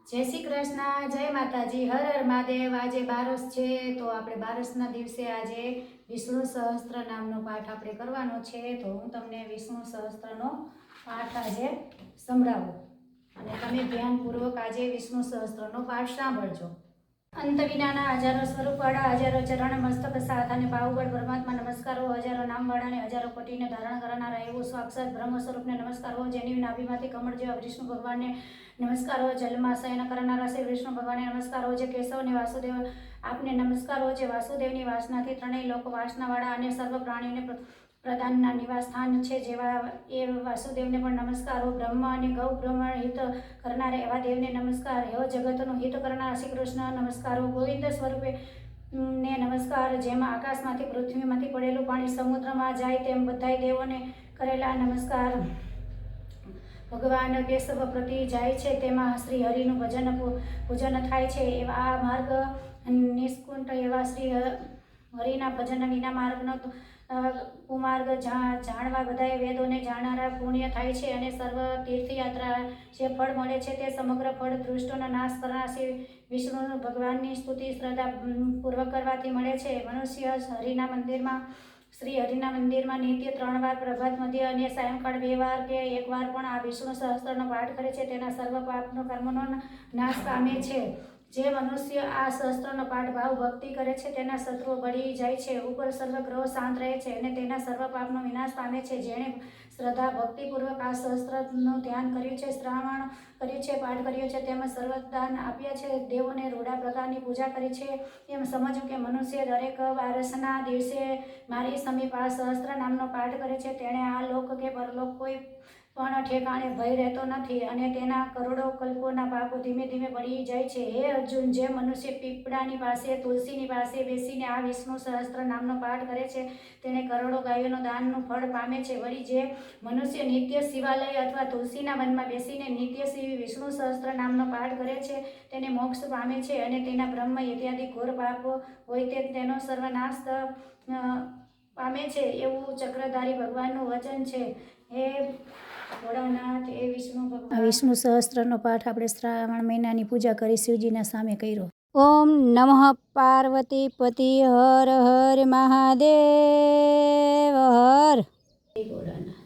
जय श्री कृष्ण, जय माताजी, हर हर महादेव। आज बारस है तो આપણે બારસના દિવસે આજે વિષ્ણુ સહસ્ત્ર નામનો પાઠ આપણે કરવાનો છે। તો હું તમને વિષ્ણુ સહસ્ત્રનો પાઠ આજે સંભળાવું અને તમે ધ્યાનપૂર્વક આજે વિષ્ણુ સહસ્ત્રનો પાઠ સાંભળજો। અંત વિનાના હજારો સ્વરૂપવાળા, હજારો ચરણ મસ્તક સાથ અને પાવગઢ પરમાત્મા નમસ્કારો। હજારો નામવાળાને હજારો કોટીને ધારણ કરનારા એવું સાક્ષાત બ્રહ્મ સ્વરૂપને નમસ્કારો। જેની નાભીમાંથી કમળ જેવા વિષ્ણુ ભગવાનને નમસ્કારો। જલમાં શયન કરનારા શ્રી વિષ્ણુ ભગવાનને નમસ્કારો। જે કેશવને વાસુદેવ આપને નમસ્કારો। જે વાસુદેવની વાસનાથી ત્રણેય લોક વાસનાવાળા અને સર્વ પ્રાણીઓને પ્રધાનના નિવાસ સ્થાન છે જેવા એ વાસુદેવને પણ નમસ્કારો। બ્રહ્મ અને ગૌ બ્રહ્મ હિત કરનારા એવા દેવને નમસ્કાર। એવો જગતનું હિત કરનારા શ્રી કૃષ્ણ નમસ્કારો। ગોવિંદ સ્વરૂપે ને નમસ્કાર। જેમ આકાશમાંથી પૃથ્વીમાંથી પડેલું પાણી સમુદ્રમાં જાય તેમ બધાય દેવોને કરેલા નમસ્કાર। ભગવાન કેશવ પ્રતિ જાય છે તેમાં શ્રી હરિનું પૂજન થાય છે। એવા આ માર્ગ નિષ્કુંઠ એવા શ્રી હરિના ભજન વિના માર્ગનો કુમાર્ગ જાણવા બધાએ વેદોને જાણનારા પુણ્ય થાય છે અને સર્વ તીર્થયાત્રા જે ફળ મળે છે તે સમગ્ર ફળ દૃષ્ટોનો નાશ કરનાર શ્રી વિષ્ણુ ભગવાનની સ્તુતિ શ્રદ્ધા પૂર્વક કરવાથી મળે છે। મનુષ્ય શ્રી હરિના મંદિરમાં નિત્ય 3 વાર પ્રભાત મધ્ય અને સાયંકાળ 2 વાર કે 1 વાર પણ આ વિષ્ણુ સહસ્ત્રનો પાઠ કરે છે તેના સર્વ પાપનો કર્મનો નાશ પામે છે। જે મનુષ્ય આ સહસ્ત્રનો પાઠ ભાવ ભક્તિ કરે છે તેના શત્રુઓ બળી જાય છે, ઉપર સર્વ ગ્રહો શાંત રહે છે અને તેના સર્વ પાપનો વિનાશ પામે છે। જેણે શ્રદ્ધા ભક્તિપૂર્વક આ સહસ્ત્રનું ધ્યાન કર્યું છે, શ્રવણ કર્યું છે, પાઠ કર્યો છે, તેમજ સર્વદાન આપ્યા છે, દેવોને રૂડા પ્રકારની પૂજા કરી છે, એમ સમજવું કે મનુષ્ય દરેક બારસના દિવસે મારી સમીપ આ સહસ્ત્ર નામનો પાઠ કરે છે તેણે આ લોક કે પરલોક કોઈ પણ ઠેકાણે ભય રહેતો નથી અને તેના કરોડો કલ્પોના પાપો ધીમે ધીમે બળી જાય છે। હે અર્જુન, જે મનુષ્ય પીપળાની પાસે, તુલસીની પાસે બેસીને આ વિષ્ણુ સહસ્ત્ર નામનો પાઠ કરે છે તેને કરોડો ગાયોનો દાનનું ફળ પામે છે। વળી જે મનુષ્ય નિત્ય શિવાલય અથવા તુલસીના વનમાં બેસીને નિત્ય શ્રી વિષ્ણુ સહસ્ત્ર નામનો પાઠ કરે છે તેને મોક્ષ પામે છે અને તેના બ્રહ્મ ઇત્યાદિ ઘોર પાપો હોય તેનો સર્વનાશ પામે છે એવું ચક્રધારી ભગવાનનું વચન છે। હે ભોળાનાથ, હે વિષ્ણુ ભગવાન। વિષ્ણુ સહસ્ત્રનો પાઠ આપણે શ્રાવણ મહિનાની પૂજા કરી શિવજીના સામે કર્યો। ઓમ નમઃ પાર્વતી પતિ હર હર મહાદેવ હર। જય ભોળાનાથ।